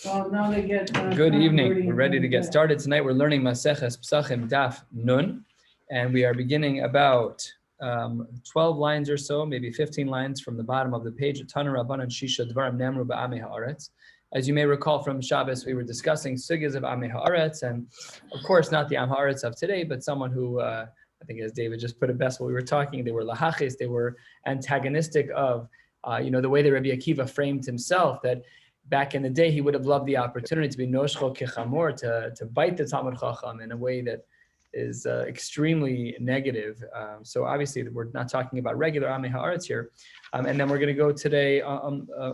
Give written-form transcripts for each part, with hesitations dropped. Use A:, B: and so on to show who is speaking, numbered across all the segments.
A: Well, now they get.
B: Good evening. We're ready to get started. Tonight we're learning Maseches Pesachim Daf Nun, and we are beginning about 12 lines or so, maybe 15 lines from the bottom of the page. Tana Rabbanan Shisha Dvarim Nemru Ba'amei Haaretz. As you may recall from Shabbos, we were discussing sugyas of Amei Haaretz, and of course not the Am Haaretz of today, but someone who I think, as David just put it best, while we were talking, they were lahachis, they were antagonistic of the way that Rabbi Akiva framed himself, that back in the day, he would have loved the opportunity to be noshcho kechamor, to bite the Talmud Chacham in a way that is extremely negative. So obviously, we're not talking about regular Amei Haaretz here. And then we're going to go today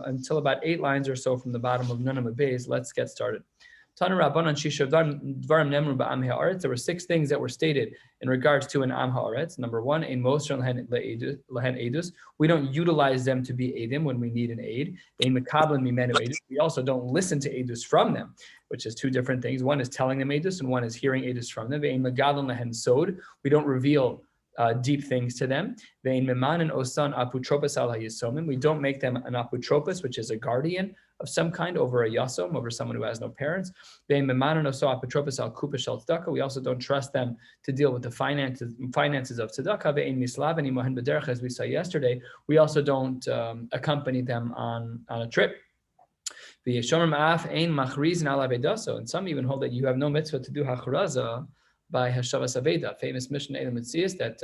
B: until about 8 lines or so from the bottom of Nun Amud Beis. Let's get started. Tana Rabbanan Shisha Dvarim Nemru Ba'am Haaretz. There were 6 things that were stated in regards to an Am Haaretz. Number 1, ein mosher lehen edus. We don't utilize them to be edim when we need an aid. Ein mekablen mimenu edus. We also don't listen to edus from them, which is 2 different things. One is telling them edus, and one is hearing edus from them. Ein megadlen lehen sod. We don't reveal deep things to them. We don't make them an apotropos, which is a guardian of some kind over a yasom, over someone who has no parents. We also don't trust them to deal with the finances of tzedakah. As we saw yesterday, we also don't accompany them on a trip. And some even hold that you have no mitzvah to do hachraza by Hashavas Aveda, famous Mishnah Elam Mitzias, that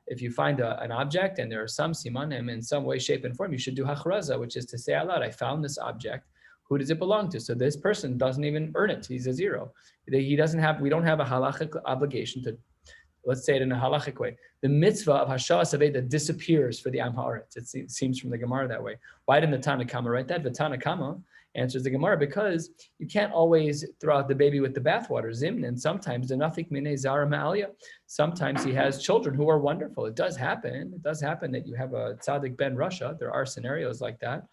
B: if you find an object and there are some simanim in some way, shape, and form, you should do hachraza, which is to say out loud, I found this object. Who does it belong to? So this person doesn't even earn it. He's a zero. We don't have a halachic obligation to, let's say it in a halachic way. The mitzvah of Hashavas Aveda disappears for the Am Haaretz. It seems from the Gemara that way. Why didn't the Tana Kama write that? The Tana Kama answers the Gemara, because you can't always throw out the baby with the bathwater. Zimnin, sometimes the nafik minei zara ma'alya. Sometimes he has children who are wonderful. It does happen. It does happen that you have a tzaddik ben Russia. There are scenarios like that.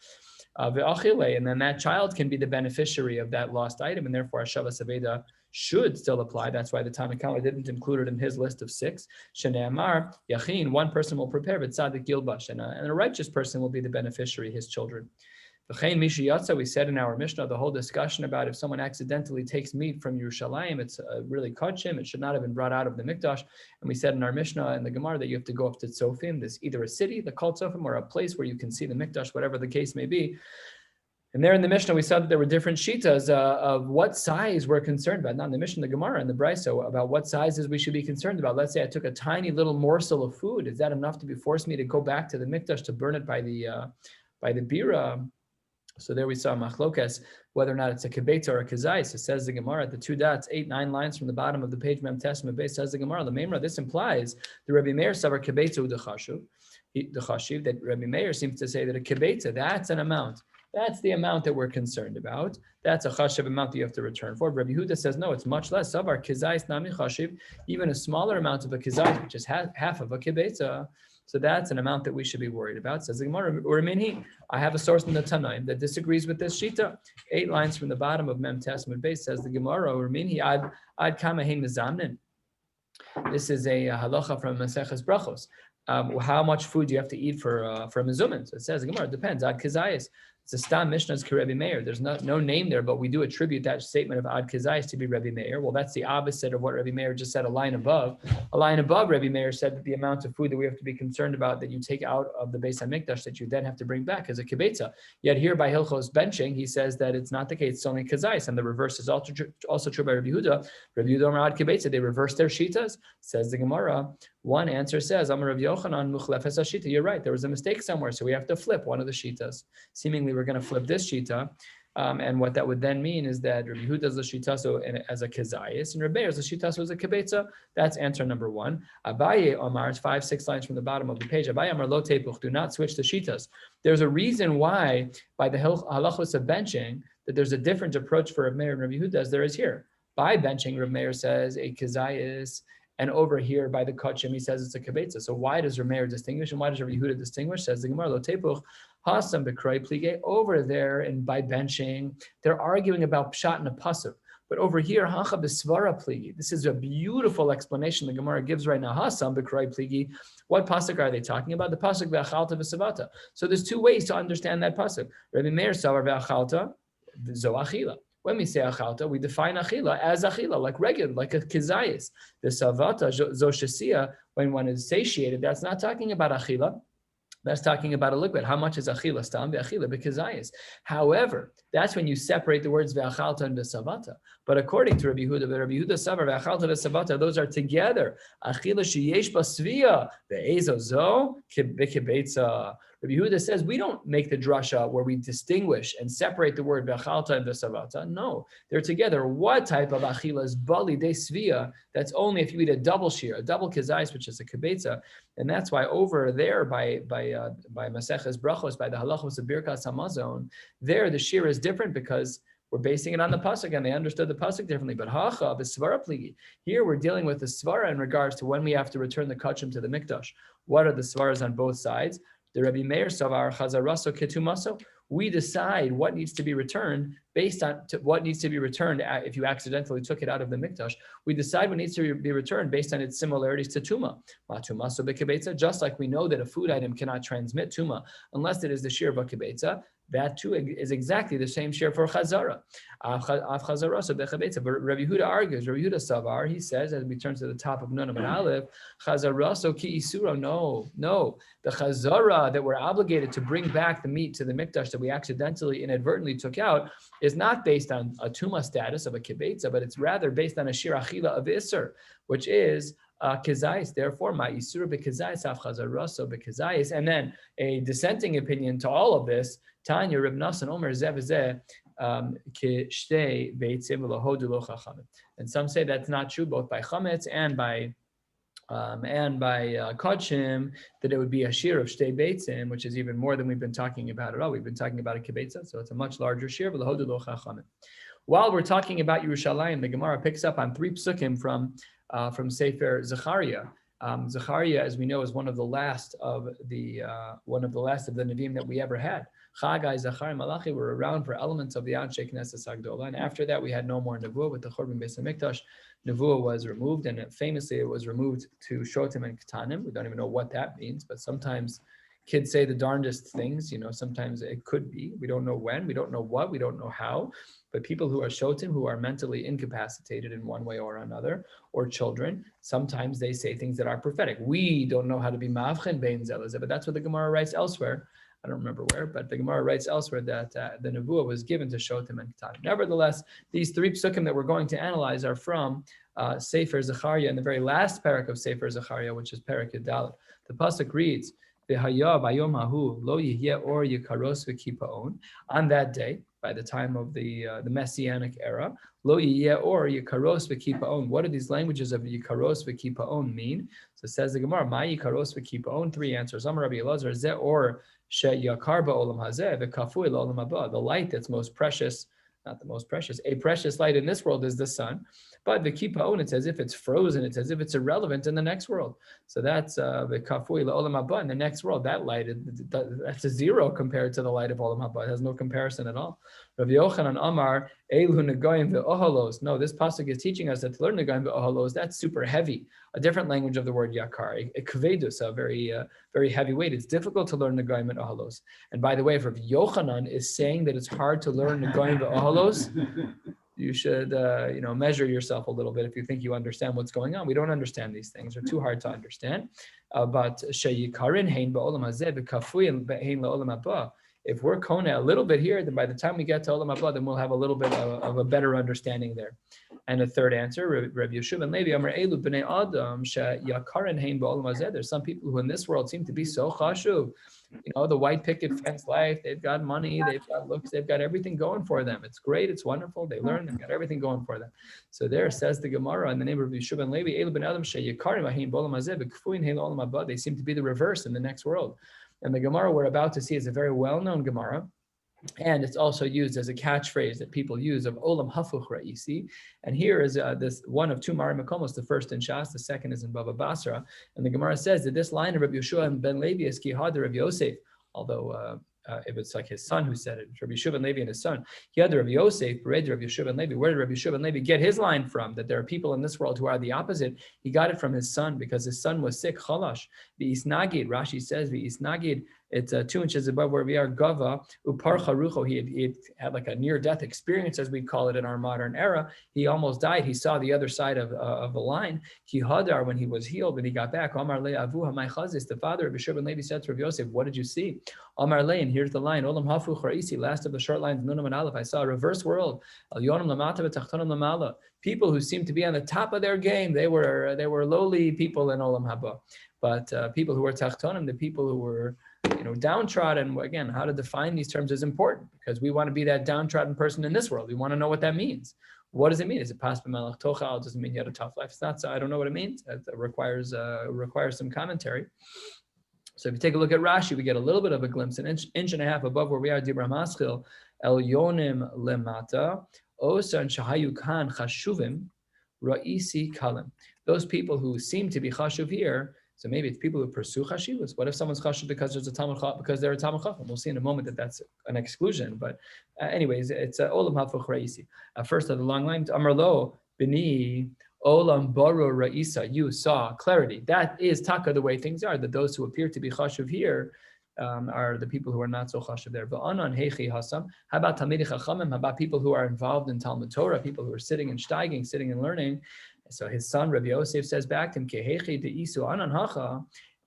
B: And then that child can be the beneficiary of that lost item, and therefore Hashavas Aveda should still apply. That's why the Tana Kama didn't include it in his list of 6. Shnei Amar Yachin, one person will prepare, but tzaddik yilbash, and a righteous person will be the beneficiary, his children. We said in our Mishnah, the whole discussion about if someone accidentally takes meat from Yerushalayim, it's really kodshim, it should not have been brought out of the Mikdash. And we said in our Mishnah in the Gemara that you have to go up to Tzofim, there's either a city, the Kol Tzofim, or a place where you can see the Mikdash, whatever the case may be. And there in the Mishnah, we said that there were different shitas of what size we're concerned about. Not in the Mishnah, the Gemara, and the Brisa, about what sizes we should be concerned about. Let's say I took a tiny little morsel of food. Is that enough to force me to go back to the Mikdash to burn it by the bira? So there we saw machlokas, whether or not it's a kibetza or a kazais. It says the Gemara at the 2 dots, 8, 9 lines from the bottom of the page, Mem Testament base, says the Gemara, the Memra, this implies the Rabbi Meir savar kibetza u dechashuv, that Rabbi Meir seems to say that a kibetza, that's an amount. That's the amount that we're concerned about. That's a chashiv amount that you have to return for. Rabbi Huda says, no, it's much less. Savar kizais nami chashiv, even a smaller amount of a kizais, which is half of a kibetza. So that's an amount that we should be worried about. Says the Gemara, I have a source in the Tanaim that disagrees with this shita. 8 lines from the bottom of Mem Testament base, says the Gemara, ad kama hein mezamnin. This is a halacha from Maseches Brachos. How much food do you have to eat for a mezumin? So it says the Gemara, it depends. Ad kazayis. It's a stam Mishnah's Rebbe Meir. There's no name there, but we do attribute that statement of Ad Kazais to be Rebbe Meir. Well, that's the opposite of what Rebbe Meir just said a line above. A line above, Rebbe Meir said that the amount of food that we have to be concerned about that you take out of the Beis HaMikdash that you then have to bring back is a kibetza. Yet here by Hilchos benching, he says that it's not the case, it's only Kazais. And the reverse is also true by Rabbi Yehuda. Rabbi Yehuda Amar Ad Kibetza, they reverse their shitas. Says the Gemara. One answer says, Amar Rav Yochanan Muchlefes HaShita. You're right, there was a mistake somewhere, so we have to flip one of the shitas. Seemingly, we're going to flip this shita, and what that would then mean is that Rabbi Yehuda does the shita so as a kezayis, and Rabbi Meir does the shita so as a kibetza. That's answer number 1. Abaye Omar, 5, 6 lines from the bottom of the page. Abaye Omar lo tepuch, do not switch the shitas. There's a reason why, by the halachos of benching, that there's a different approach for Rabbi Meir and Rabbi Yehuda as there is here. By benching, Rabbi Meir says a kezayis, and over here by the kachim, he says it's a kibetza. So why does Rabbi Meir distinguish, and why does Rabbi Yehuda distinguish? Says the Gemara, lo tepuch, hasam b'kroi plige. Over there, and by benching, they're arguing about pshat and a pasuk. But over here, hacha b'svara pligi. This is a beautiful explanation the Gemara gives right now. Hasam b'kroi pligi. What pasuk are they talking about? The pasuk ve'achalta v'savata. So there's 2 ways to understand that pasuk. Rabbi Meir savar ve'achalta. zo achila. When we say achalta, we define achila as achila, like regular, like a kizayis. The savata zo shasia, when one is satiated, that's not talking about achila. That's talking about a liquid. How much is achila stam ve'achila b'kizayis? However, that's when you separate the words ve'achalta and ve'savata. But according to Rabbi Yehuda savar ve'achalta ve'savata, those are together. Achila sheyesh basviya ve'ezo zo b'kibetza. Rabbi Yehuda says we don't make the drasha where we distinguish and separate the word ve'achalta and ve'savata. No, they're together. What type of achila is bali de svia? That's only if you eat a double shiur, a double kizayis, which is a kibetza. And that's why over there by Maseches Brachos, by the halachos of Birkas Hamazon, there the shiur is different because we're basing it on the pasuk, and they understood the pasuk differently. But hacha b'svara pligi. Here we're dealing with the svara in regards to when we have to return the kachim to the mikdash. What are the svaras on both sides? The Rabbi Meir savar chazaraso ketumaso. We decide what needs to be returned based on what needs to be returned if you accidentally took it out of the mikdash. We decide what needs to be returned based on its similarities to tuma. Just like we know that a food item cannot transmit tuma unless it is the shiur of a kibetza, that too is exactly the same shiur for chazara. But Rabbi Yehuda argues, Rabbi Yehuda savar, he says, as we turn to the top of Nun and Aleph, chazaraso ki isura. No. The chazara that we're obligated to bring back the meat to the mikdash that we accidentally, inadvertently took out is not based on a tuma status of a kibetza, but it's rather based on a shiur achila of iser, which is kizayis. Therefore, my isur bekizayis af chazaraso bekizayis. And then a dissenting opinion to all of this, Tanya Reb Nasan Omer zeh kishtei beitzim v'lohodu lo chachamim. And some say that's not true, both by chametz and by kachim, that it would be a shiur of shtei beitzim, which is even more than we've been talking about at all. We've been talking about a kibetza, so it's a much larger shiur. V'lohodu lo chachamim. While we're talking about Yerushalayim, the Gemara picks up on 3 psukim from Sefer Zechariah. Zechariah, as we know, is one of the last of the Nevi'im that we ever had. Chagai, Zachar, and Malachi were around for elements of the Anshe Knesset Hagdolah, and after that we had no more Nevuah. With the Churban Beis HaMikdash, Nevuah was removed, and famously it was removed to Shotim and Ketanim. We don't even know what that means, but sometimes kids say the darndest things, sometimes it could be. We don't know when, we don't know what, we don't know how. But people who are shotim, who are mentally incapacitated in one way or another, or children, sometimes they say things that are prophetic. We don't know how to be mavchen bein zelazeh, but that's what the Gemara writes elsewhere. I don't remember where, but the Gemara writes elsewhere that the Nevuah was given to Shotim and Ketanim. Nevertheless, these 3 psukim that we're going to analyze are from Sefer Zechariah, and the very last parak of Sefer Zechariah, which is parak Yud. The pasuk reads, "V'haya bayom hahu lo yihyeh or yikaros v'kipaon." On that day, by the time of the Messianic era, lo yihyeh or yikaros v'kipaon. What do these languages of yikaros v'kipaon mean? So it says the Gemara, "Ma yikaros v'kipaon." 3 answers. Amar Rabbi Elazar, zeh or she'yakar ba'olam hazeh v'kafui la'olam haba. The light that's most precious, not the most precious, a precious light in this world is the sun. But the kipaon, it's as if it's frozen, it's as if it's irrelevant in the next world. So that's the kafui la'olam haba in the next world. That light, that's a 0 compared to the light of olam haba. It has no comparison at all. Rav Yochanan Amar, Elu Negoyim ve'oholos. No, this pasuk is teaching us that to learn Negoyim ve'oholos, that's super heavy. A different language of the word yakar, a kvedus, a very heavy weight. It's difficult to learn Negoyim and oholos. And by the way, if Rav Yochanan is saying that it's hard to learn Negoyim ve'oholos, you should measure yourself a little bit if you think you understand what's going on. We don't understand these things. They're too hard to understand. But sheyikarin hein ba'olam hazeh v'kafui hein la'olam haba. If we're kona a little bit here, then by the time we get to Olam Haba, then we'll have a little bit of a better understanding there. And a third answer, Rabbi Yeshua and Levi, Amar Elu b'nei Adam she'yakarin hein ba'olam hazeh. There's some people who in this world seem to be so chashuv. The white picket fence life, they've got money, they've got looks, they've got everything going for them. It's great, it's wonderful, they learn, they've got everything going for them. So there says the Gemara in the name of Yeshua and Levi, Elu b'nei Adam she'yakarin hein ba'olam hazeh v'kfuin hein la'olam haba. They seem to be the reverse in the next world. And the Gemara we're about to see is a very well-known Gemara, and it's also used as a catchphrase that people use of Olam Hafuch Ra'isi. And here is this one of 2 Mari Makomos, the first in Shas, the second is in Bava Basra. And the Gemara says that this line of Rabbi Yeshua and Ben Levi is Kihad Rabbi Yosef, although if it's like his son who said it, Rabbi Yeshua ben Levi and his son. He had the Rabbi Yosef, Rabbi Yeshua ben Levi. Where did Rabbi Yeshua ben Levi get his line from? That there are people in this world who are the opposite. He got it from his son because his son was sick, chalash. The Isnagid, Rashi says, the Isnagid It's 2 inches above where we are. Gava upar charucho. He had like a near-death experience, as we call it in our modern era. He almost died. He saw the other side of the line. Ki hadar, when he was healed, when he got back. Amar le avuha my chazis. The father of Bishur ben Levi said to Rav Yosef, "What did you see?" Amar le, and here's the line. Olam hafu charaisi. Last of the short lines. Nunam and aleph. I saw a reverse world. Al yonam lamata v'tachtonim lamala. People who seemed to be on the top of their game. They were lowly people in Olam Haba. But people who were tachtonim, the people who were, downtrodden. Again, how to define these terms is important because we want to be that downtrodden person in this world. We want to know what that means. What does it mean? Is it pas b'melech tochal? Does it mean you had a tough life? It's not so. I don't know what it means. It requires some commentary. So if you take a look at Rashi, we get a little bit of a glimpse, an inch and a half above where we are. Dibra maschil el yonim lemata osan shahayu kan chashuvim ra'isi kalim. Those people who seem to be chashuv here. So maybe it's people who pursue chashivas. What if someone's chashuv because they're a Talmud Chacham? We'll see in a moment that that's an exclusion. But anyways, it's olam hafuch ra'isi. First of the long lines, Amarlo bini olam baro ra'isa. You saw clarity. That is taka the way things are. That those who appear to be chashuv here are the people who are not so chashuv there. V'anan heichi hasam. How about talmidei chachamim? How about people who are involved in Talmud Torah? People who are sitting and steiging, sitting and learning. So his son Rabbi Yosef says back to him, "Kehechi deisu anan hacha,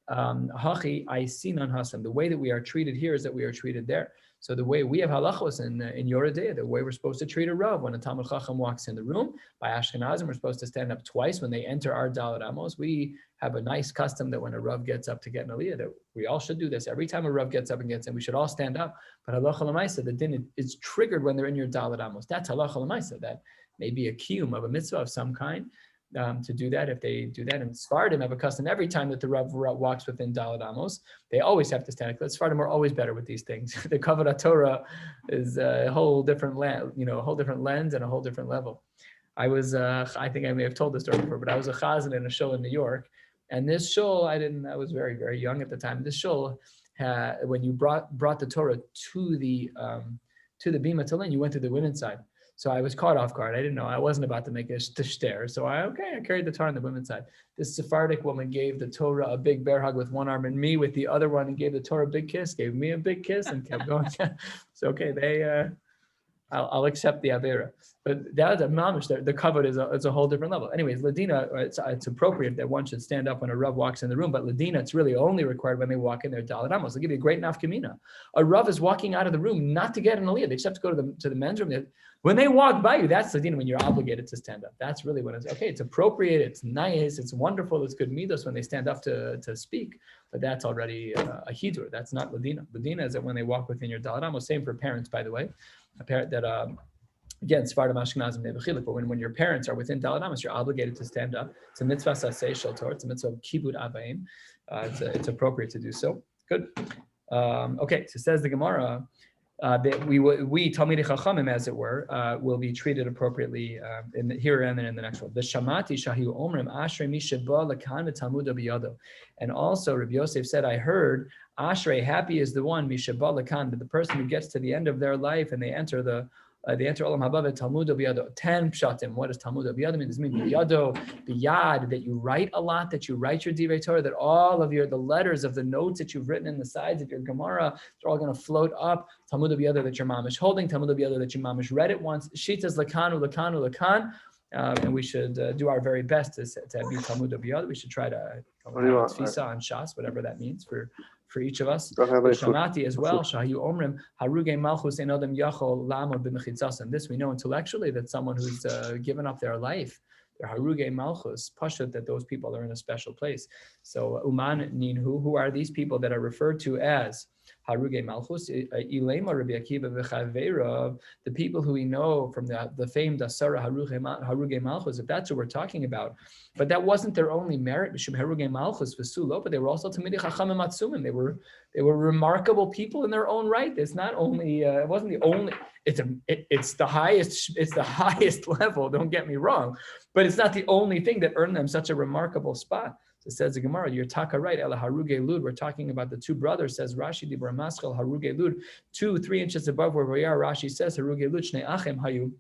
B: hachi aisinan hasam." The way that we are treated here is that we are treated there. So the way we have halachos in Yoredei, the way we're supposed to treat a rav when a Talmud Chacham walks in the room, by Ashkenazim, we're supposed to stand up twice when they enter our Daled Amos. We have a nice custom that when a rav gets up to get an aliyah, that we all should do this. Every time a rav gets up and gets in, we should all stand up. But halacha l'maisa, the din is triggered when they're in your Daled Amos. That's halacha l'maisa. That may be a kiyum of a mitzvah of some kind. To do that, if they do that, and Sfardim have a custom every time that the Rav walks within Daled Amos, they always have to stand up. Sfardim are always better with these things. The Kavod Torah is a whole different lens and a whole different level. I was, I think I may have told this story before, but I was a chazan in a shul in New York, and this shul, I was very, very young at the time. This shul, when you brought the Torah to the Bima Talin, you went to the women's side. So I was caught off guard. I didn't know. I wasn't about to make a shter. So I carried the Torah on the women's side. This Sephardic woman gave the Torah a big bear hug with one arm and me with the other one, and gave the Torah a big kiss, gave me a big kiss, and kept going. So okay, I'll accept the avera. But that was a mamish. The kavod is a whole different level. Anyways, Ladina, it's appropriate that one should stand up when a rav walks in the room. But Ladina, it's really only required when they walk in their Daled Amos. I'll give you a great nafkamina. A rav is walking out of the room not to get an aliyah. They just have to go to the men's room. When they walk by you, that's Ladina, when you're obligated to stand up. That's really when it's okay. It's appropriate. It's nice. It's wonderful. It's good midos when they stand up to speak. But that's already a hidur. That's not Ladina. Ladina is that when they walk within your Daled Amos. Same for parents, by the way. A parent that again, Sfardim Ashkenazim nebechilik, but when your parents are within Daled Amos, you're obligated to stand up. It's a mitzvah saseh shel Torah. It's a mitzvah of kibud avaim. It's appropriate to do so. Good. Okay, so says the Gemara that we Talmidei Chachamim, as it were, will be treated appropriately here and then in the next one. The Shamati Shahiu Omrim Ashrei Mi Sheba Lakan Talmud Biyado. And also Rabbi Yosef said, I heard Ashrei, happy is the one Mi Sheba Lakan, the person who gets to the end of their life and they enter Olam Haba Talmud Biyado. 10 pshatim. What does Talmud Biyado mean? Does it mean Biyado, Biyad, that you write a lot, that you write your Divrei Torah, that all of the letters of the notes that you've written in the sides of your Gemara, they're all going to float up. Talmud Biyado, that your mamish holding. Talmud Biyado, that your mamish read it once. Shitas Lakanu, Lakanu, Lakan. And we should do our very best to be Talmud Biyado. We should try to tfisa on Shas, whatever that means for each of us. Shamati as well. Shahiu Omrim Haruge Malchus Enodem Yachol Lamod B'Mechitzas. This we know intellectually that someone who's given up their life, their Haruge Malchus, Pashut, that those people are in a special place. So Uman Ninhu, who are these people that are referred to as Haruge Malchus, Ilema Rabbi Akiva v'Chaveirav, the people who we know from the famed Asara Haruge Malchus, if that's what we're talking about. But that wasn't their only merit. Mishum Haruge Malchus v'Sulo, but they were also Talmidei Chachamim Matzumim. They were remarkable people in their own right. It's not only it wasn't the only. It's the highest level. Don't get me wrong, but it's not the only thing that earned them such a remarkable spot. So it says the Gemara, you're taka right, Ela Haruge Lud. We're talking about the two brothers, says Rashi, Dibra Maschel, Haruge Lud, 2-3 inches above where we are. Rashi says, Haruge Lud, Shnei Achem Hayu.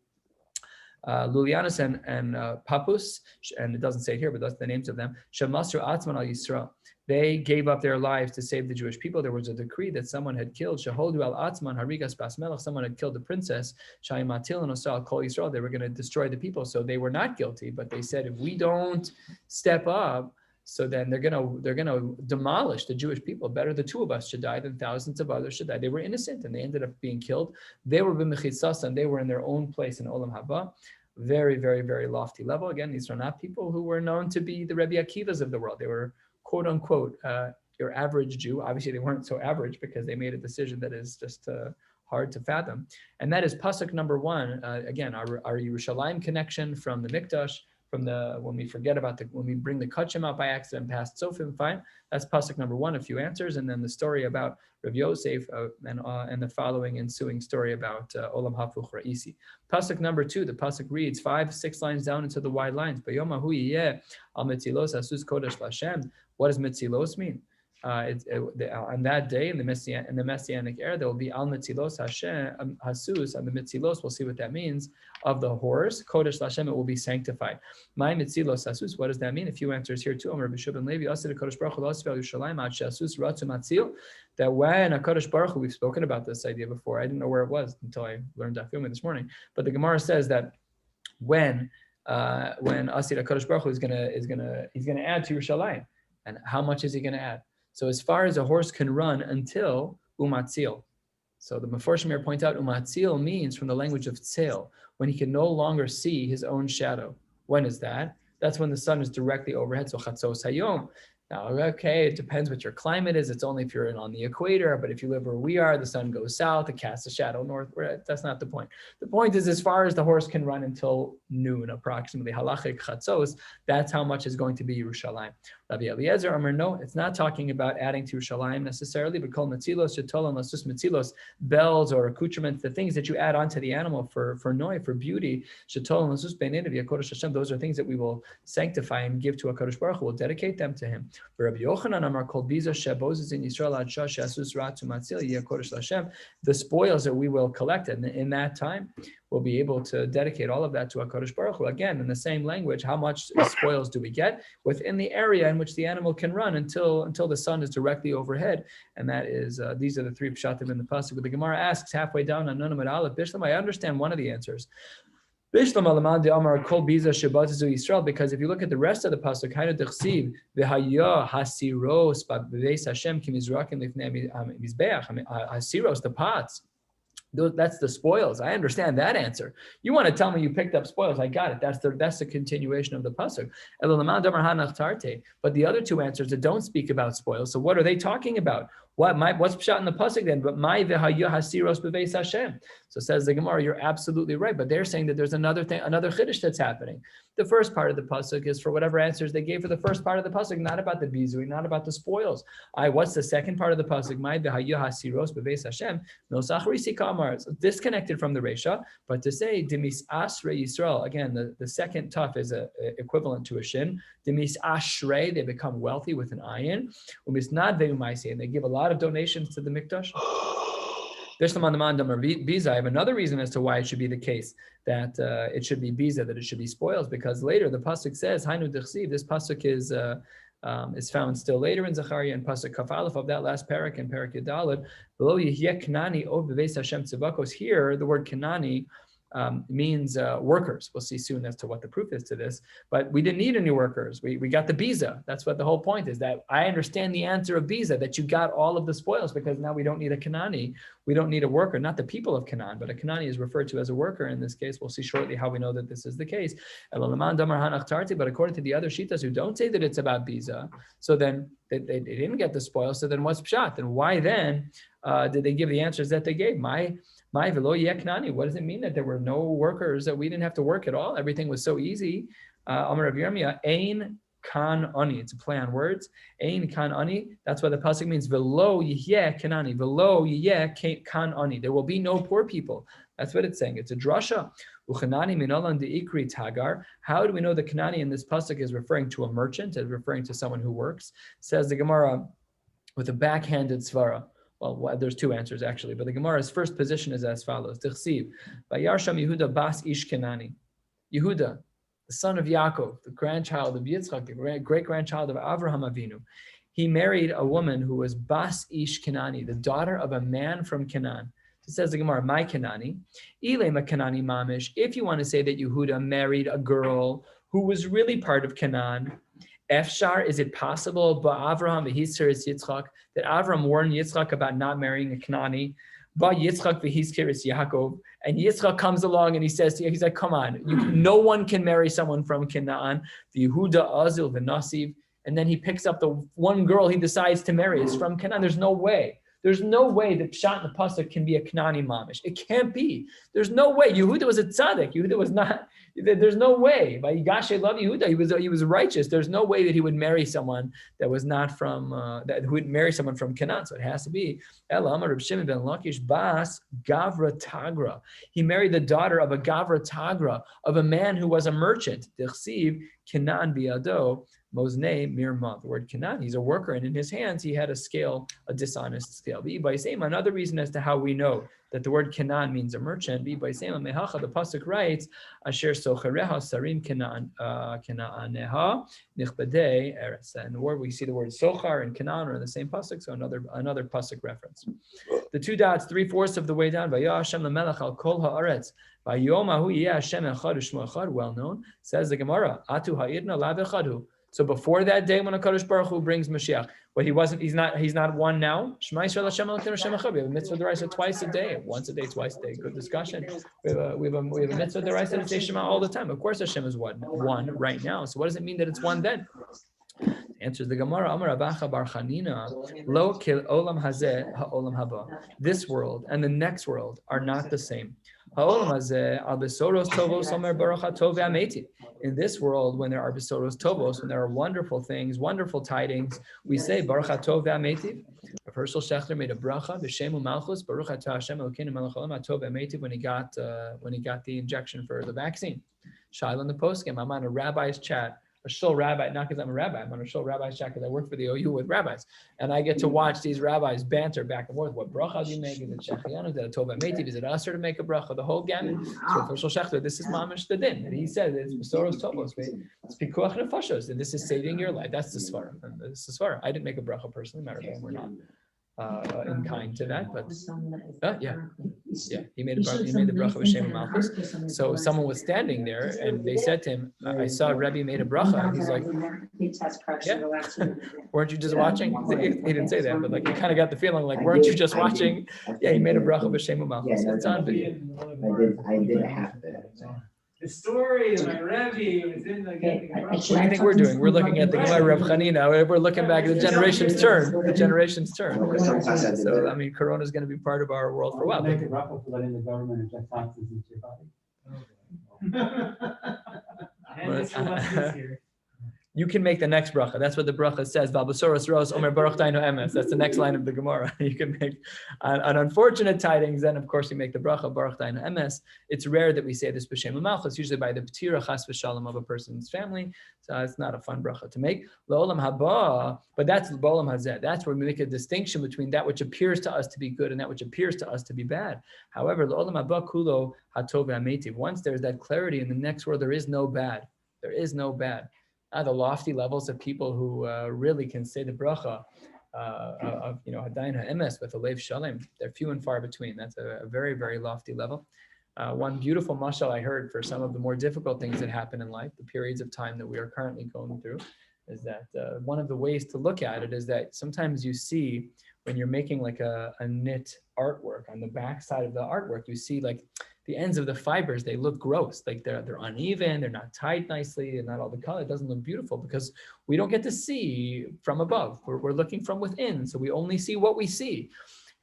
B: Lulianus and Papus, and it doesn't say it here, but that's the names of them. Shemasru Atzman al Yisrael. They gave up their lives to save the Jewish people. There was a decree that someone had killed Sheholdu al Atzman Harigas Bas Melech. Someone had killed the princess Shaimatil and Osal Kol Yisrael. They were going to destroy the people, so they were not guilty. But they said, if we don't step up, so then they're gonna demolish the Jewish people. Better the two of us should die than thousands of others should die. They were innocent and they ended up being killed. They were b'mechitzas and they were in their own place in Olam Haba. Very, very, very lofty level. Again, these are not people who were known to be the Rebbe Akivas of the world. They were quote unquote your average Jew. Obviously, they weren't so average because they made a decision that is just hard to fathom. And that is pasuk number 1. Again, our Yerushalayim connection from the Mikdash. From when we bring the kachim out by accident past Sofim, fine. That's pasuk number 1, a few answers, and then the story about Rav Yosef and the following ensuing story about Olam Hafuch Ra'isi. Pasuk number 2, the pasuk reads 5-6 lines down into the wide lines. Bayoma hu yiyeh al metzilos hasus kodesh l'Hashem. What does metzilos mean? On that day in the Messianic era, there will be al metzilos Hashem hasus, and the metzilos. We'll see what that means. Of the horse, kodesh Hashem, it will be sanctified. My metzilos hasus. What does that mean? A few answers here too. Rabbi Shub and Levi asid kodesh baruch hu l'asvel Yerushalayim ad shehasus ratzu matzil. That when a kodesh baruch hu, we've spoken about this idea before. I didn't know where it was until I learned Daf Yomi this morning. But the Gemara says that when asid kodesh baruch hu is gonna add to Yerushalayim, and how much is he going to add? So as far as a horse can run until umatzil. So the Meforshim here point out umatzil means from the language of tzel, when he can no longer see his own shadow. When is that? That's when the sun is directly overhead. So chatzos hayom. Now, okay, it depends what your climate is. It's only if you're on the equator, but if you live where we are, the sun goes south, it casts a shadow north. That's not the point. The point is as far as the horse can run until noon, approximately, halachic chatzos, that's how much is going to be Yerushalayim. Rabbi Eliezer Amar, no, it's not talking about adding to Yerushalayim necessarily, but kol metzilos, shetolam, lasus metzilos, bells or accoutrements, the things that you add onto the animal for noi, for beauty, shetolam, lasus beinidav, yakodesh Hashem, those are things that we will sanctify and give to a Kadosh Baruch Hu, we'll dedicate them to him. Rabbi Yochanan Amar kol biza shebozes in Yisrael ad shash asus ratu matzil yakodesh Hashem, the spoils that we will collect in that time, we'll be able to dedicate all of that to HaKadosh Baruch Hu. Again, in the same language, how much spoils do we get within the area in which the animal can run until the sun is directly overhead? And that is, these are the 3 pshatim in the pasuk. The Gemara asks halfway down on Nun Amud Aleph, Bishlam, I understand one of the answers. Bishlam alaman de Amar kol biza shebatezu Yisrael, because if you look at the rest of the pasuk, Hainu dechsiv v'haya hasiros b'beis Hashem kimizrakim lifnei mizbeach, hasiros, the pots. That's the spoils. I understand that answer. You want to tell me you picked up spoils? I got it. That's the continuation of the pasuk. But the other 2 answers that don't speak about spoils. So what are they talking about? What's pshat in the pasuk then? But my v'hayu hasiros b'veis Hashem. So says the Gemara, you're absolutely right. But they're saying that there's another thing, another chiddush that's happening. The first part of the pasuk is for whatever answers they gave for the first part of the pasuk, not about the bizui, not about the spoils. What's the second part of the pasuk? My v'hayu hasiros b'veis Hashem. Nosach risi kamar. It's disconnected from the resha, but to say demis asre Yisrael, again, the second tuf is equivalent to a shin. Demis ashrei, they become wealthy with an ayin. Umisnad ve'umaisi, and they give a lot of donations to the Mikdash. I have another reason as to why it should be the case that it should be biza, that it should be spoils, because later the pasuk says, Hainu dechsiv, this pasuk is found still later in Zechariah and pasuk kaf aleph of that last parak and parak yadalid. Below yehyeh Kanani ov beveis Hashem tzivakos. Here, the word Kanani means workers. We'll see soon as to what the proof is to this, but we didn't need any workers. We got the biza. That's what the whole point is, that I understand the answer of biza, that you got all of the spoils, because now we don't need a Kanani. We don't need a worker, not the people of Canaan, but a Kanani is referred to as a worker in this case. We'll see shortly how we know that this is the case. But according to the other shitas who don't say that it's about biza, so then they didn't get the spoils. So then what's pshat? And why then did they give the answers that they gave? My velo yeknani. What does it mean that there were no workers, that we didn't have to work at all? Everything was so easy. Amar Rav Yirmiyah, ein kan ani. It's a play on words. Ein kan ani. That's what the pasuk means. Velo yeh kanani. Velo yeh kan ani. There will be no poor people. That's what it's saying. It's a drasha. Uchanani minalan deikri tagar. How do we know the Kanani in this pasuk is referring to a merchant, is referring to someone who works? Says the Gemara with a backhanded svara. Well, there's 2 answers actually, but the Gemara's first position is as follows: Tichsiv, Vayarsham Yehuda bas ish Kanani. Yehuda, the son of Yaakov, the grandchild of Yitzchak, the great-grandchild of Avraham Avinu, he married a woman who was Bas Ish Kenani, the daughter of a man from Canaan. It says the Gemara, my Kenani, Ilema Kenani Mamish. If you want to say that Yehuda married a girl who was really part of Canaan, Efshar, is it possible, Avraham v'hiskiris Yitzchak, that Avraham warned Yitzchak about not marrying a Kenani? Ba Yitzchak v'hiskiris Yaakov, and Yitzchak comes along and he says, he's like, come on, no one can marry someone from Canaan. The Yehuda Azil v'Nasiv, and then he picks up the one girl he decides to marry is from Canaan. There's no way. There's no way that Pshat and the Pasuk can be a Kanani mamish. It can't be. There's no way. Yehuda was a tzaddik. Yehuda was not. There's no way. By Yigashe love Yehuda, he was righteous. There's no way that he would marry someone that was not from who would marry someone from Canaan. So it has to be Ela Amar Reb Shimon ben Lakish Bas Gavra Tagra. He married the daughter of a Gavra Tagra, of a man who was a merchant. Dechsiv Canaan biado. Mosne Mirma, the word Canaan, he's a worker, and in his hands he had a scale, a dishonest scale. Another reason as to how we know that the word Canaan means a merchant. The pasuk writes, "Asher sochereha sarim Canaaneha nichbadei eretz." And the word we see the word sochar and Canaan are in the same pasuk, so another pasuk reference. The two dots, 3/4 of the way down. Vayah Hashem lemelech al kol haaretz. Vayomahu yeh Hashem echad u'shmo echad. Well known, says the Gemara. Atu ha'idna lav echadu. So before that day when HaKadosh Baruch Hu brings Mashiach, but he's not one now. Shema Yisrael Hashem Elokeinu Hashem Echad. We have a mitzvah d'oraisa twice a day, once a day, twice a day. Good discussion. We have a mitzvah d'oraisa to say Shema all the time. Of course Hashem is one right now. So what does it mean that it's one then? Answers the Gemara, Amar Abacha Bar Chanina, Lo kil olam hazeh ha'olam haba. This world and the next world are not the same. Ha'olam hazeh al besoros tovos omer baruch hatov ve'ameti. In this world, when there are besoros tovos, when there are wonderful things, wonderful tidings, we say Baruch hatov ve'ameti. Rav Hershel Shechter made a bracha b'shem u'malchus Baruch atah Hashem Elokeinu melech haolam hatov ve'ameti when he got the injection for the vaccine. Shaila in the poskim, I'm on a rabbi's chat. A shul rabbi, not because I'm a rabbi, I'm on a shul rabbi's chat because I work for the OU with rabbis. And I get to watch these rabbis banter back and forth. What bracha do you make? Is it Shechianu? Is it a Tova Metiv? Is it Aser to make a bracha? The whole gamut. So for Shul Shechter, this is Mamish the Din. And he says it's Besoros Tovos. It's Pikuach Nefashos. And this is saving your life. That's the Svara. This is the Svara. I didn't make a bracha personally, matter of fact, we're not in kind to that, but he made the bracha with Shem Malchus. So someone was standing there and they said to him, I saw Rebbe made a bracha. And he's like, weren't you just watching? He didn't say that, but like you kind of got the feeling like, weren't you just watching? Yeah, he made a bracha with Shem Malchus. It's on video.
A: I did have to.
C: The story of my Rebbe was in the.
B: What do you think we're doing? We're looking at the Gemara Rav Chanina. We're looking back at the generation's turn. The generation's turn. So I mean, Corona is going to be part of our world for a while.
C: Make a bracha for letting the government inject toxins into your body.
B: You can make the next bracha. That's what the bracha says. Valbasoros ros omer baruch dainu emes. That's the next line of the Gemara. You can make an unfortunate tidings. Then, of course, you make the bracha baruch dainu emes. It's rare that we say this b'shem u'malchus. Usually by the p'tira chas v'shalom of a person's family. So it's not a fun bracha to make. La'olam haba, but that's b'olam hazeh. That's where we make a distinction between that which appears to us to be good and that which appears to us to be bad. However, la'olam haba kulo hatov ve'ametiv. Once there's that clarity in the next world, there is no bad. There is no bad. The lofty levels of people who really can say the bracha of Hadayin ha'emes with a leiv shalem, they're few and far between. That's a very, very lofty level. One beautiful mashal I heard for some of the more difficult things that happen in life, the periods of time that we are currently going through, is that one of the ways to look at it is that sometimes you see when you're making like a knit artwork, on the back side of the artwork, you see like the ends of the fibers, they look gross, like they're uneven, they're not tied nicely, and not all the color. It doesn't look beautiful because we don't get to see from above. We're looking from within, so we only see what we see.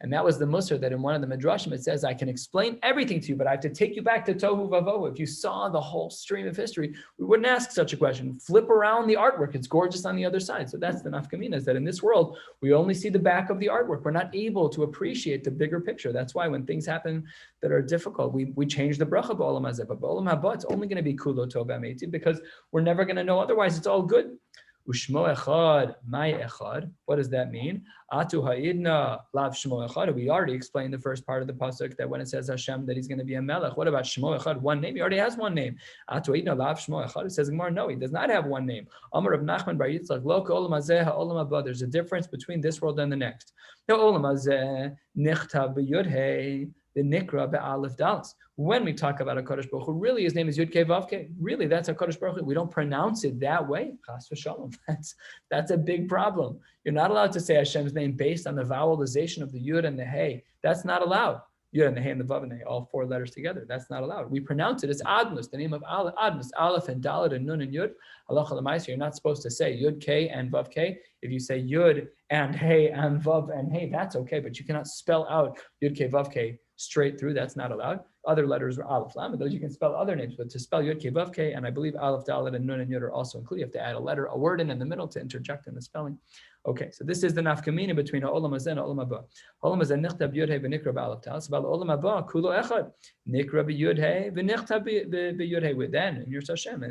B: And that was the musar that in one of the midrashim it says, I can explain everything to you, but I have to take you back to tohu vavohu. If you saw the whole stream of history, we wouldn't ask such a question. Flip around the artwork. It's gorgeous on the other side. So that's the nafkamina, is that in this world, we only see the back of the artwork. We're not able to appreciate the bigger picture. That's why when things happen that are difficult, we change the bracha b'olam hazeh. But b'olam haba, it's only going to be kulo tov v'ameti because we're never going to know otherwise. It's all good. Ushmo echad, my echad. What does that mean? Atu ha'idna lav shmo echad. We already explained the first part of the pasuk that when it says Hashem that He's going to be a melech. What about shmo echad? One name. He already has one name. Atu ha'idna lav shmo echad. It says Gemara, no, He does not have one name. Amar of Nachman bar Yitzchak lo k'olam hazeh ha'olam haba. There's a difference between this world and the next. The olam hazeh nichtav b'yud hey. The nikra be'alef dalas. When we talk about a Kadosh Baruch Hu, really his name is Yud Kei Vav Kei. Really, that's a Kadosh Baruch Hu. We don't pronounce it that way. Chas v'shalom. That's a big problem. You're not allowed to say Hashem's name based on the vowelization of the Yud and the Hey. That's not allowed. Yud and the Hey and the Vav and the Hey, all four letters together. That's not allowed. We pronounce it as Adnus, the name of Adnus, Aleph and Dalet and Nun and Yud. Halacha l'maaseh, you're not supposed to say Yud Kei and Vav Kei. If you say Yud and Hey and Vav and Hey, that's okay, but you cannot spell out Yud Kei Vav Kei straight through. That's not allowed. Other letters are Aleph, Lam, and those you can spell other names, but to spell Yud Kei Vav Kei, and I believe Aleph, Dalet, and Nun and Yud are also included. You have to add a letter, a word in the middle to interject in the spelling. Okay, so this is the nafkamina between Ha'olam Hazeh and Ha'olam Haba. Ha'olam Hazeh nichtav b'yud hey v'nikra b'alef talis. About Ha'olam Haba, kulo echad. Nikra b'yud hey v'nichtav b'yud hey. Then, in Yirtzeh Hashem,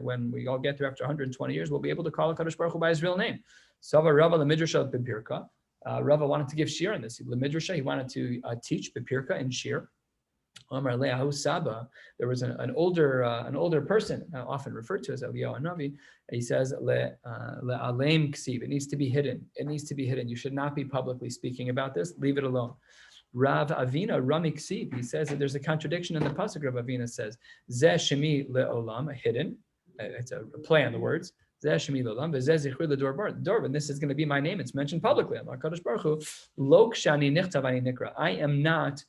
B: when we all get there after 120 years, we'll be able to call HaKadosh Baruch Hu by His real name. Sava Rava l'midrash b'pirka. Rava wanted to give shiur on this. L'midrash, he wanted to teach b'pirka in shiur. Amar Le'ahu Saba, there was an older person, often referred to as Eliyahu Hanavi. He says le'aleim ksiv. It needs to be hidden. It needs to be hidden. You should not be publicly speaking about this. Leave it alone. Rav Avina Rami ksiv. He says that there's a contradiction in the pasuk. Rav Avina says Zeh Shemi le'olam, hidden. It's a play on the words. Zeh Shemi le'olam v'zeh zichur le'dor. And this is going to be my name. It's mentioned publicly. I'm HaKadosh Baruch Hu. Lo kshani nichtav ani nikra. I am not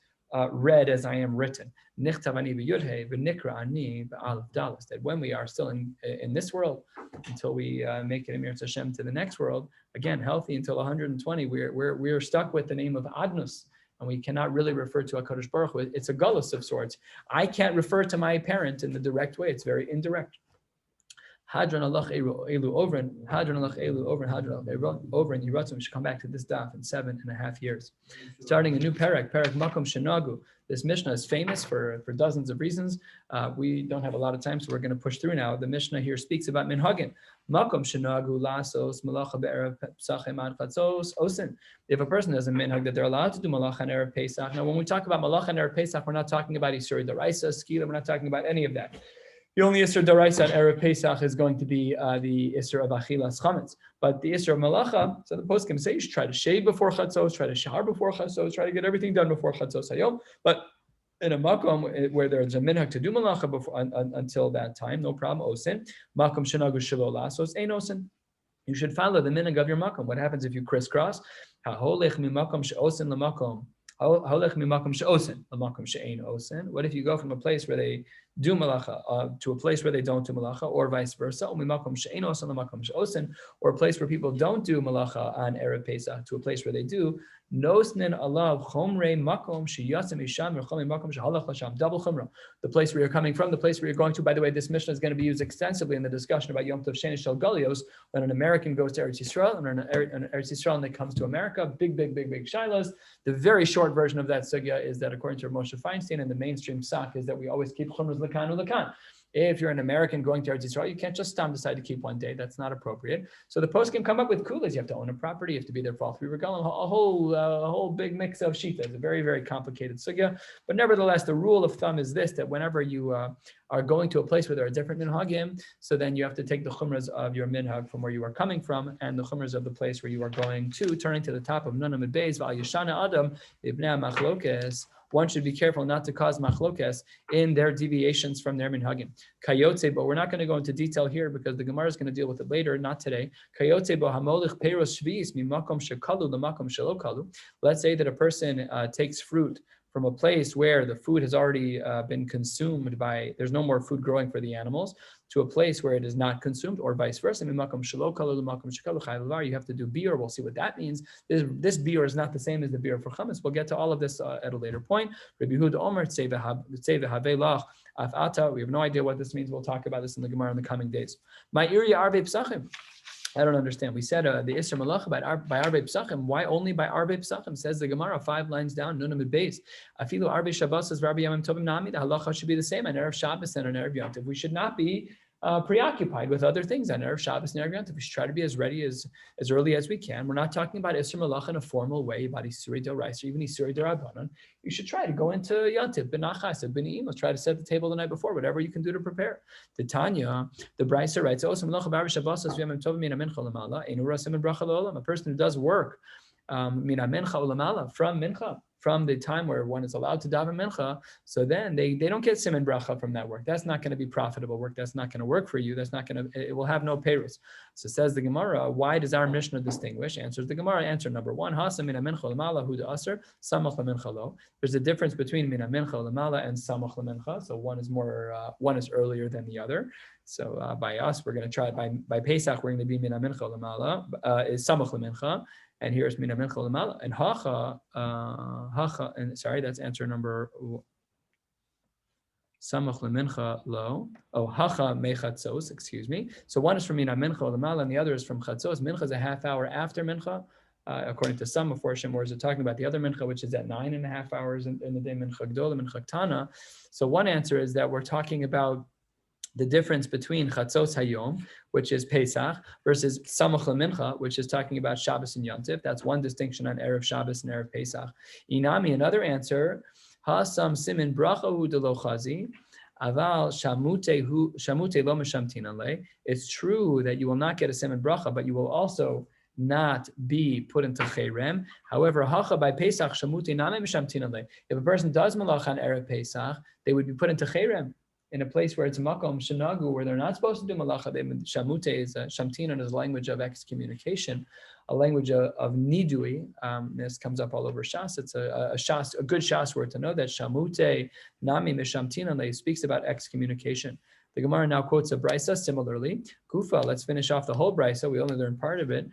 B: read as I am written. Nichtavani b'yudhei v'nikra ani b'alef dalas. That when we are still in this world, until we make it Emir Hashem to the next world, again healthy until 120, we're stuck with the name of Adnus, and we cannot really refer to HaKadosh Baruch Hu. It's a gullus of sorts. I can't refer to my parent in the direct way. It's very indirect. Hadron alach elu ovrin, hadron alach elu ovrin, hadron alach ovrin. Yiratzim should come back to this daf in 7.5 years. Starting a new parak makom shenagu. This Mishnah is famous for dozens of reasons. We don't have a lot of time, so we're going to push through now. The Mishnah here speaks about minhagin. Makom shenagu lasos malacha be'erev Pesachim ad chatzos osin. If a person has a minhag that they're allowed to do malacha and erev Pesach. Now, when we talk about malacha and erev Pesach, we're not talking about isur daraisa, skila. We're not talking about any of that. The only Isser Daraisa at Erev Pesach is going to be the Isser of Achilas Chametz. But the Isser of Malacha, so the poskim say you should try to shave before Chatzos, try to shahar before Chatzos, try to get everything done before Chatzos Hayom. But in a makom where there's a minhag to do malacha before until that time, no problem. Osin makom shenagu shelo lasos ein osin. You should follow the minhag of your makom. What happens if you crisscross? Haholech mimakom sheosin lemakom. What if you go from a place where they do malacha to a place where they don't do malacha, or vice versa? Or a place where people don't do malacha on Erev Pesach to a place where they do. Double chumrah. The place where you're coming from, the place where you're going to. By the way, this Mishnah is going to be used extensively in the discussion about Yom Tov Sheni Shel Galios, when an American goes to Eretz Yisrael, and an Eretz Yisrael and they comes to America. Big shilas. The very short version of that sugya is that according to Moshe Feinstein and the mainstream psak is that we always keep chumras lekan u'lekan. If you're an American going to Eretz Yisrael, you can't just decide to keep one day. That's not appropriate. So the post can come up with kulas. You have to own a property. You have to be there for all 3 regalim. A whole big mix of shita. It's a very, very complicated sugya. But nevertheless, the rule of thumb is this: that whenever you are going to a place where there are different minhagim, so then you have to take the chumras of your minhag from where you are coming from, and the chumras of the place where you are going to. Turning to the top of Nunam Beis, Val Yeshana Adam Ibnei Machlokes. One should be careful not to cause machlokes in their deviations from their minhagim. Kayotze, but we're not going to go into detail here because the Gemara is going to deal with it later, not today. Kayotze bo hamolich peiros shviis mimakom shekalu lemakom shelo kalu. Let's say that a person takes fruit from a place where the food has already been consumed by, there's no more food growing for the animals, to a place where it is not consumed, or vice versa. You have to do biur. We'll see what that means. This biur is not the same as the biur for chametz. We'll get to all of this at a later point. Rabbi Yehuda Omer, we have no idea what this means. We'll talk about this in the Gemara in the coming days. My area arbe Pesachim. I don't understand. We said the Isser Malacha by Arbe Pesachim. Why only by Arbe Pesachim? Says the Gemara 5 lines down. Nunam Beis. Afilu Arbe Shabbos says Rabbi Yamim Tovim Nami. The halacha should be the same on Erev Shabbos and on Erev Yom Tov. We should not be preoccupied with other things on Erev Shabbos and Erev Yom Tov. We should try to be as ready as early as we can. We're not talking about Isser Malach in a formal way, about Isurei D'Oraisa or even Isurei D'Rabbanan. You should try to go into Yom Tov, B'nachas, B'ni'imos, try to set the table the night before, whatever you can do to prepare. The Tanya, the Brisa writes, a person who does work from mincha, from the time where one is allowed to daven mincha, so then they don't get siman bracha from that work. That's not going to be profitable work. That's not going to work for you. It will have no payrus. So says the Gemara, why does our Mishnah distinguish? Answers the Gemara, answer number one, hasa mina mincha l'mala hu da'aser, samach l'mincha lo. There's a difference between mina mincha l'mala and samach l'mincha. So one is earlier than the other. So by us, we're going to try by Pesach, we're going to be mina mincha l'mala, is samach l'mincha. And here's mina mincha l'mala, and hacha, and sorry, that's answer number samach l'mincha lo. Oh, hacha mechatzos, excuse me. So one is from mina mincha l'mala, and the other is from chatzos. Mincha is a half hour after mincha, according to some Meforshim, whereas they're talking about the other mincha, which is at 9.5 hours in the day, mincha gdola, mincha ktana. So one answer is that we're talking about the difference between Chatzos Hayom, which is Pesach, versus Samach LaMincha, which is talking about Shabbos and Yom Tov. That's one distinction on Erev Shabbos and Erev Pesach. Inami, another answer, Hasam Simin Brachahu Delo Chazi, Aval Shamute Lo Meshamtin Ale. It's true that you will not get a Simin Bracha, but you will also not be put into Cherem. However, Hacha by Pesach Shamute Name Meshamtin Ale. If a person does Malach on Erev Pesach, they would be put into Cherem, in a place where it's makom shenagu, where they're not supposed to do malacha. Shamute is shamtinon is a language of excommunication, a language of nidui. This comes up all over Shas. It's a good Shas word to know that shamute nami mishamtinon speaks about excommunication. The Gemara now quotes a brisa similarly. Kufa, let's finish off the whole brisa. We only learned part of it.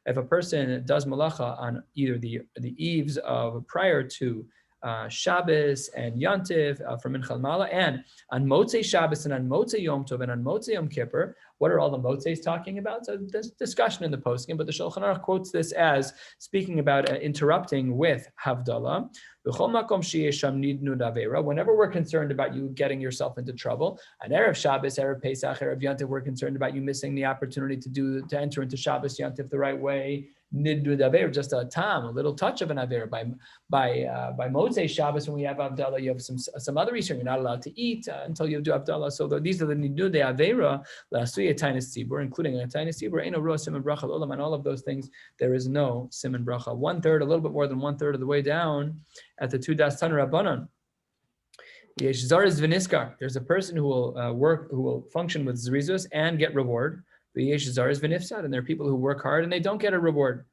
B: If a person does malacha on either the eves of prior to Shabbos and Yantiv from Mincha Mala, and on Motzei Shabbos and on Motzei Yom Tov and on Motzei Yom Kippur. What are all the Motzeis talking about? So there's discussion in the poskim, but the Shulchan Aruch quotes this as speaking about interrupting with Havdalah. Whenever we're concerned about you getting yourself into trouble, on Erev Shabbos, Erev Pesach, Erev Yantiv, we're concerned about you missing the opportunity to enter into Shabbos Yantiv the right way. Niddu daver, just a tam, a little touch of an aver. By Motzei Shabbos, when we have Havdalah, you have some other reason you're not allowed to eat until you do Havdalah. So these are the Niddu de Avera, Lasuya Tainis Tzibur, including a Tainis Tzibur, Eino Roa Siman Bracha Olam, and all of those things, there is no Siman Bracha. 1/3, a little bit more than 1/3 of the way down at the two Das Tan Rabbanon. Yesh Zariz V'niskar. There's a person who will function with Zrizus and get reward. Yesh Zariz V'nifsad, and there are people who work hard and they don't get a reward.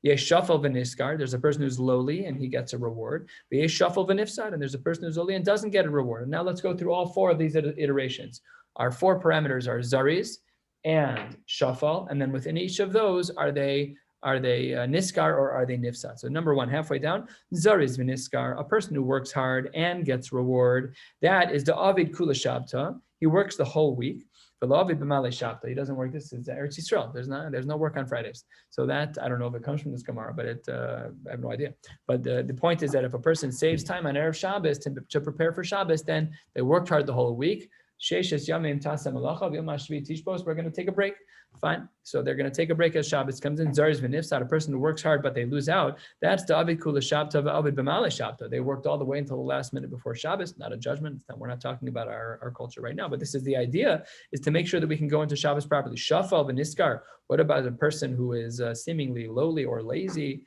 B: Yesh Shafal V'niskar. There's a person who's lowly and he gets a reward. Yesh Shafal V'nifsad, and there's a person who's lowly and doesn't get a reward. And now let's go through all 4 of these iterations. Our 4 parameters are Zariz and Shafal, and then within each of those, are they niskar or are they nifsad? So number 1, halfway down, zariz v'niskar, a person who works hard and gets reward. That is the avid kula shabta. He works the whole week. V'lavid b'malei shabta. He doesn't work. This is Eretz Yisrael. There's no work on Fridays. So that, I don't know if it comes from this Gemara, but I have no idea. But the point is that if a person saves time on Erev Shabbos to prepare for Shabbos, then they worked hard the whole week. Sheishes yamim tasam malacha v'yom hashvi tishbos. We're going to take a break. Fine. So they're going to take a break as Shabbos comes in. Zariz v'nifsad, a person who works hard but they lose out. That's the avid kula shabta v'avid b'malei shabta. They worked all the way until the last minute before Shabbos. Not a judgment. We're not talking about our culture right now, but this is the idea: is to make sure that we can go into Shabbos properly. Shafal v'niskar. What about a person who is seemingly lowly or lazy?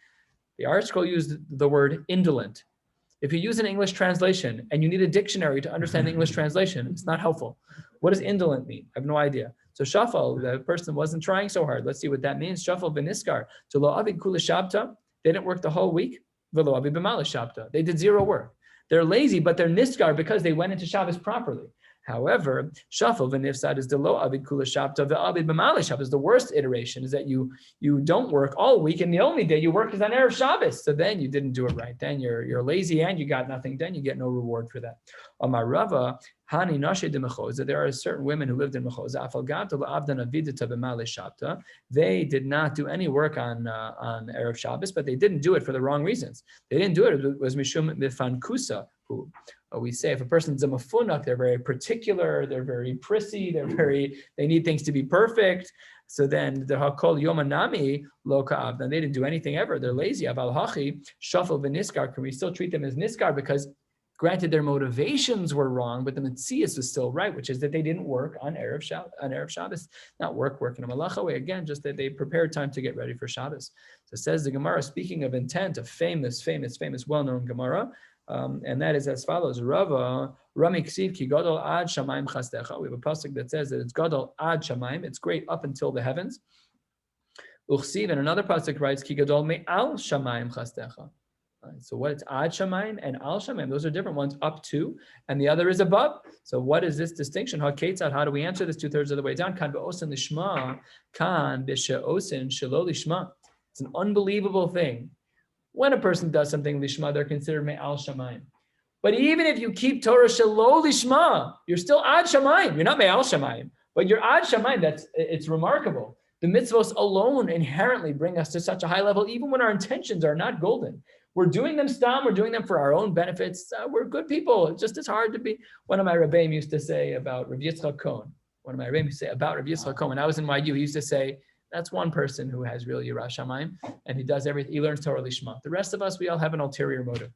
B: The article used the word indolent. If you use an English translation and you need a dictionary to understand the English translation, it's not helpful. What does indolent mean? I have no idea. So shafal, the person wasn't trying so hard. Let's see what that means. Shafal v'niskar. So lo avid kula shabta, they didn't work the whole week. V'lo avid b'malei shabta, they did 0 work. They're lazy, but they're niskar because they went into Shabbos properly. However, shafel v'nifsad is the lo abid kula shabta ve'abid b'malei Shabbos. The worst iteration is that you don't work all week, and the only day you work is on Erev Shabbos. So then you didn't do it right. Then you're lazy and you got nothing. Then you get no reward for that. Amar Rava, hani nashe de mechoza. There are certain women who lived in mechoza. Afal gavta la'avdan avidita b'malei shabta. They did not do any work on Erev Shabbos, but they didn't do it for the wrong reasons. They didn't do it. It was mishum mifankusa, who we say if a person's a mafunak, they're very particular, they're very prissy, they need things to be perfect. So then the hakol yomanami lo ka'av, then they didn't do anything ever. They're lazy. Aval hachi shafel v'niskar. Can we still treat them as niskar? Because granted, their motivations were wrong, but the metzias was still right, which is that they didn't work on Erev Shabbos, not work in a malacha way. Again, just that they prepared time to get ready for Shabbos. So says the Gemara, speaking of intent, a famous, well-known Gemara, and that is as follows: Rava Rami Ksiv Ki Gadol Ad Shamayim Chastecha. We have a pasuk that says that it's Gadol Ad Shamayim. It's great up until the heavens. Uchsiv, and another pasuk writes Ki Gadol Me'al Shamayim Chastecha. So what it's Ad Shamayim and Al Shamayim, those are different ones, up to, and the other is above. So what is this distinction? How do we answer this 2/3 of the way down? Kan be'osin lishma, kan b'she'osin shelo lishma. It's an unbelievable thing. When a person does something lishma, they're considered me'al shamayim. But even if you keep Torah shelo lishma, you're still ad shamayim. You're not me'al shamayim, but you're ad shamayim. It's remarkable. The mitzvos alone inherently bring us to such a high level, even when our intentions are not golden. We're doing them stam, we're doing them for our own benefits. We're good people. It's just as hard to be. One of my rabbeim used to say about Rabbi Yitzchak Cohen. When I was in YU, he used to say, that's one person who has real Yirah Shamayim, and he does everything. He learns Torah Lishma. The rest of us, we all have an ulterior motive.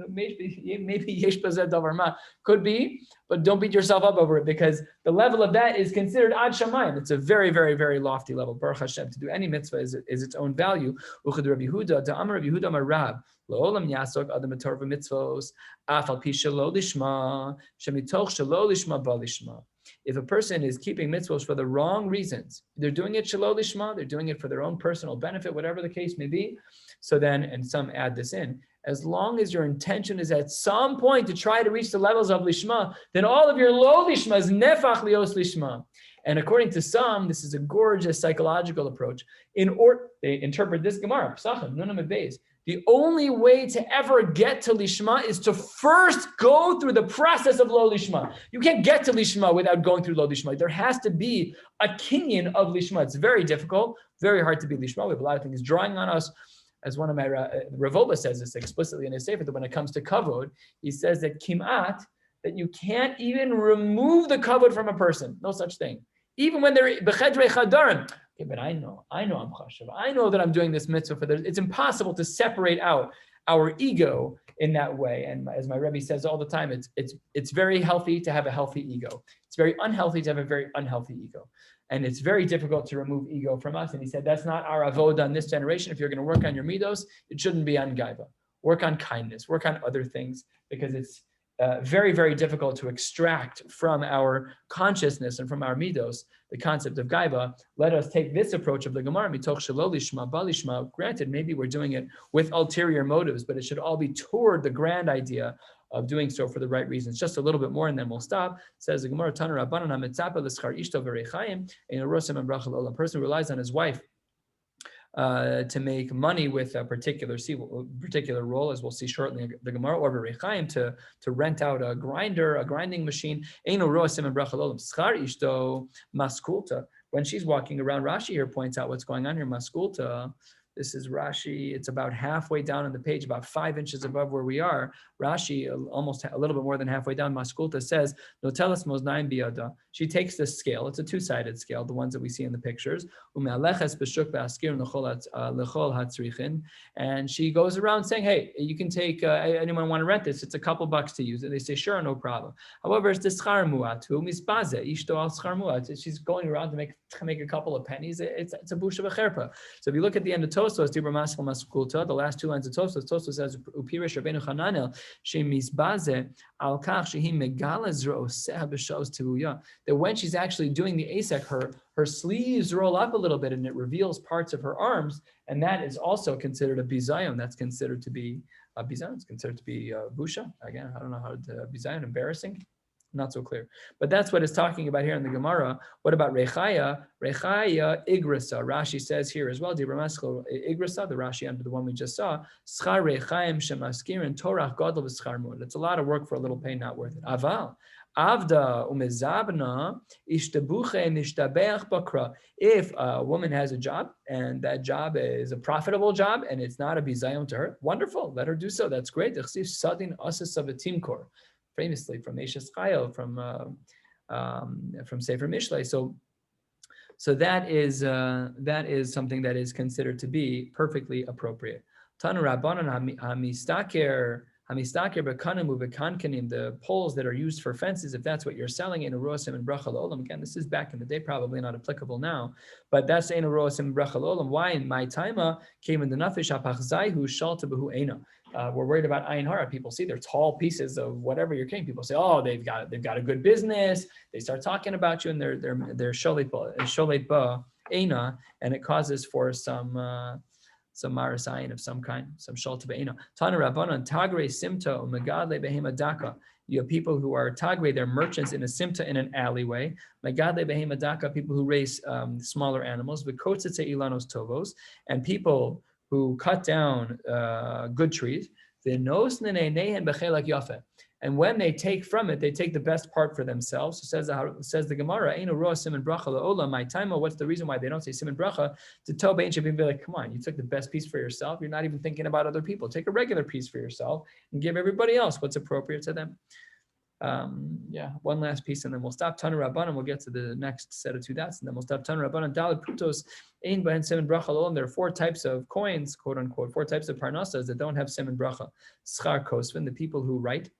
B: Maybe Yesh Bazeh Davar Ma could be, but don't beat yourself up over it, because the level of that is considered Ad Shamayim. It's a very, very, very lofty level. Baruch Hashem, to do any mitzvah is its own value. Uchad Rabbi Yehuda, Da'amar Rabbi Yehuda Marab, La'olam Yasok Adam Torah Mitzvos, Afal Pi Shelo Lishma, Shemitoch Shelo Lishma Ba Lishma. If a person is keeping mitzvahs for the wrong reasons, they're doing it shelo lishma, they're doing it for their own personal benefit, whatever the case may be. So then, and some add this in, as long as your intention is at some point to try to reach the levels of lishma, then all of your lo lishma is nefach lios lishma. And according to some, this is a gorgeous psychological approach. They interpret this Gemara, Pesachim, Nunam Beis. The only way to ever get to Lishma is to first go through the process of Lo Lishma. You can't get to Lishma without going through Lo Lishma. There has to be a kinyan of Lishma. It's very difficult, very hard to be Lishma. We have a lot of things drawing on us. As one of my, Ravola says this explicitly in his sefer, that when it comes to kavod, he says that kimat, that you can't even remove the kavod from a person. No such thing. Even when they're b'chedrei chadarim. Okay, but I know I'm chashav. I know that I'm doing this mitzvah for this. It's impossible to separate out our ego in that way. And as my Rebbe says all the time, it's very healthy to have a healthy ego. It's very unhealthy to have a very unhealthy ego. And it's very difficult to remove ego from us. And he said, that's not our avodah in this generation. If you're going to work on your midos, it shouldn't be on gaiva. Work on kindness, work on other things, because it's very, very difficult to extract from our consciousness and from our midos the concept of gaiva. Let us take this approach of the Gemara, mitoch shelo lishma ba lishma. Granted, maybe we're doing it with ulterior motives, but it should all be toward the grand idea of doing so for the right reasons. Just a little bit more, and then we'll stop. Says the Gemara, Tana Rabbanan hametzapa l'schar ishto v'reichayim ein rosim and bracha l'olam. A person who relies on his wife to make money with a particular role, as we'll see shortly in the Gemara, or Rechaim to rent out a grinding machine. Eino roasim and bracha l'olam. Schar ishto maskulta. When she's walking around, Rashi here points out what's going on here. Maskulta. This is Rashi. It's about halfway down on the page, about 5 inches above where we are. Rashi, almost a little bit more than halfway down, Maskulta says, Notelas moznaim biyada. She takes this scale. It's a two-sided scale, the ones that we see in the pictures. And she goes around saying, hey, you can take, anyone want to rent this? It's a couple bucks to use. And they say, sure, no problem. However, it's the schar muat, who misbaze, ishto al schar muat. She's going around to make a couple of pennies. It's a busha v'cherpa. So if you look at the end of Tosfos, Dibur Maskel Maskulta, the last two lines of Tosfos says, Upirish Rabbeinu Chananel, she misbaze al kach shehi megala zro'oseh b'shos tevuya. That when she's actually doing the asek, her sleeves roll up a little bit and it reveals parts of her arms, and that is also considered a bizayon. That's considered to be a bizayon. It's considered to be busha. Again, I don't know how to bizayon, embarrassing. not so clear. But that's what it's talking about here in the Gemara. What about Rechaya? Rechaya igrasa. Rashi says here as well, Dibramasko igrasa, the Rashi under the one we just saw, Schar Rechaim Shemaskirin Torah Gadol v'Schar Mud. It's a lot of work for a little pay, not worth it. Aval. Avda umezabna ishtabuche nishtabeach bakra. If a woman has a job and that job is a profitable job and it's not a bizayon to her, wonderful, let her do so. That's great. Sadin asas of a timkor, famously from Eshes Chayil, from Sefer Mishlei. So that is something that is considered to be perfectly appropriate. Tanu Rabbanan hamistaker b'kanamu b'kankanim, the poles that are used for fences, if that's what you're selling, in urosim and bracha l'olam. Again, this is back in the day, probably not applicable now, but that's in urosim and bracha l'olam. Why in my taima came in the nafish apachzaihu shalta b'hu eina. We're worried about ayin hara. People see they're tall pieces of whatever you're carrying. People say, oh, they've got a good business. They start talking about you, and they're sholet ba eina, and it causes for some marasayin of some kind, some shalta be'ena. Tana Rabbanan tagre simta umagadle behema daka. You have people who are tagre, they're merchants in a simta, in an alleyway. Magadle behema daka, people who raise smaller animals. V'kotzitze ilanos tovos, and people who cut down good trees. V'nos neneinehen bechelak yafe. And when they take from it, they take the best part for themselves. So says the Gemara, Eino roa siman bracha la'olam. My time, what's the reason why they don't say siman bracha? To tell bein shabim, be like, come on, you took the best piece for yourself. You're not even thinking about other people. Take a regular piece for yourself and give everybody else what's appropriate to them. One last piece, and then we'll stop. Tanu Rabbanan, we'll get to the next set of two dots, and then we'll stop. Tanu Rabbanan, Dalet Prutos, Ein Bahen Siman Bracha L'Olam. There are 4 types of coins, quote unquote, 4 types of parnassas that don't have Siman Bracha. Schar Kosvin, the people who write.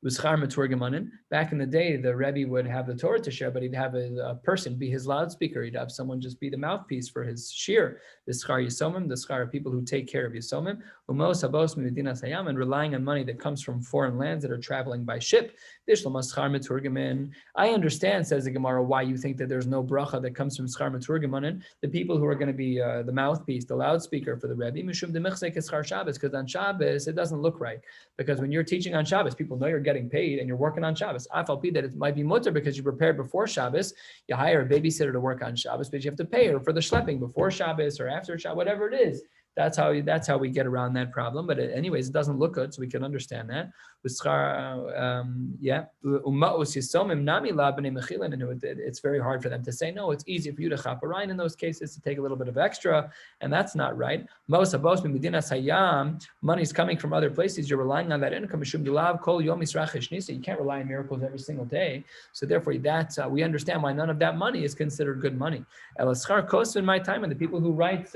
B: Back in the day, the Rebbe would have the Torah to share, but he'd have a person be his loudspeaker. He'd have someone just be the mouthpiece for his shiur. The schar yisomim, the schar of people who take care of yisomim, umos habos medinas hayam, and relying on money that comes from foreign lands that are traveling by ship. I understand, says the Gemara, why you think that there's no bracha that comes from schar meturgemanin. The people who are going to be the mouthpiece, the loudspeaker for the Rebbe, mishum demichzek schar Shabbos, because on Shabbos it doesn't look right. Because when you're teaching on Shabbos, people know you're getting paid and you're working on Shabbos. Afalpi that it might be mutter because you prepared before Shabbos. You hire a babysitter to work on Shabbos, but you have to pay her for the schlepping before Shabbos or after Shabbos, whatever it is. That's how we get around that problem. But anyways, it doesn't look good, so we can understand that. It's very hard for them to say no. It's easy for you to chaparine in those cases, to take a little bit of extra, and that's not right. Money's coming from other places. You're relying on that income. You can't rely on miracles every single day. So therefore, we understand why none of that money is considered good money. In my time, and the people who write,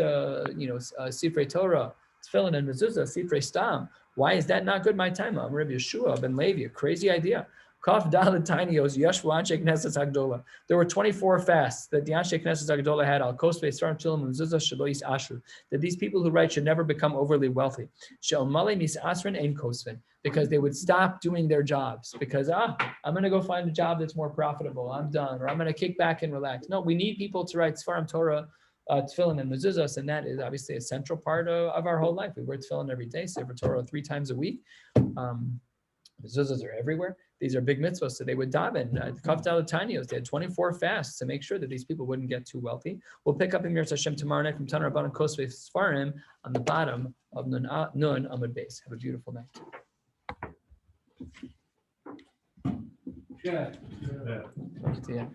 B: Sifrei Torah, Tefillin and Mezuzah, Sifrei Stam. Why is that not good? My time, Rabbi Yeshua ben Levi, a crazy idea. Kaf Dalet Tinios, Yashvu Anshe Knesset Hagdola. There were 24 fasts that the Anshe Knesset Hagdola had. Al Kosvei Sar Tefillin Mezuzah Shelo Yis Ashru. That these people who write should never become overly wealthy. Shel Malei Mis Asrin Ein Kosvin, because they would stop doing their jobs. Because I'm going to go find a job that's more profitable. I'm done, or I'm going to kick back and relax. No, we need people to write Sfarim Torah, tefillin and mezuzahs, and that is obviously a central part of our whole life. We wear tefillin every day, Sefer Torah 3 times a week. Mezuzahs are everywhere. These are big mitzvahs, so they would daven. Kafdal Tanios, they had 24 fasts to make sure that these people wouldn't get too wealthy. We'll pick up in Mir Hashem tomorrow night from Tanur Rabbanan Kosvei Sfarim on the bottom of Nun Amud Beis. Have a beautiful night.
C: Yeah.
B: Yeah.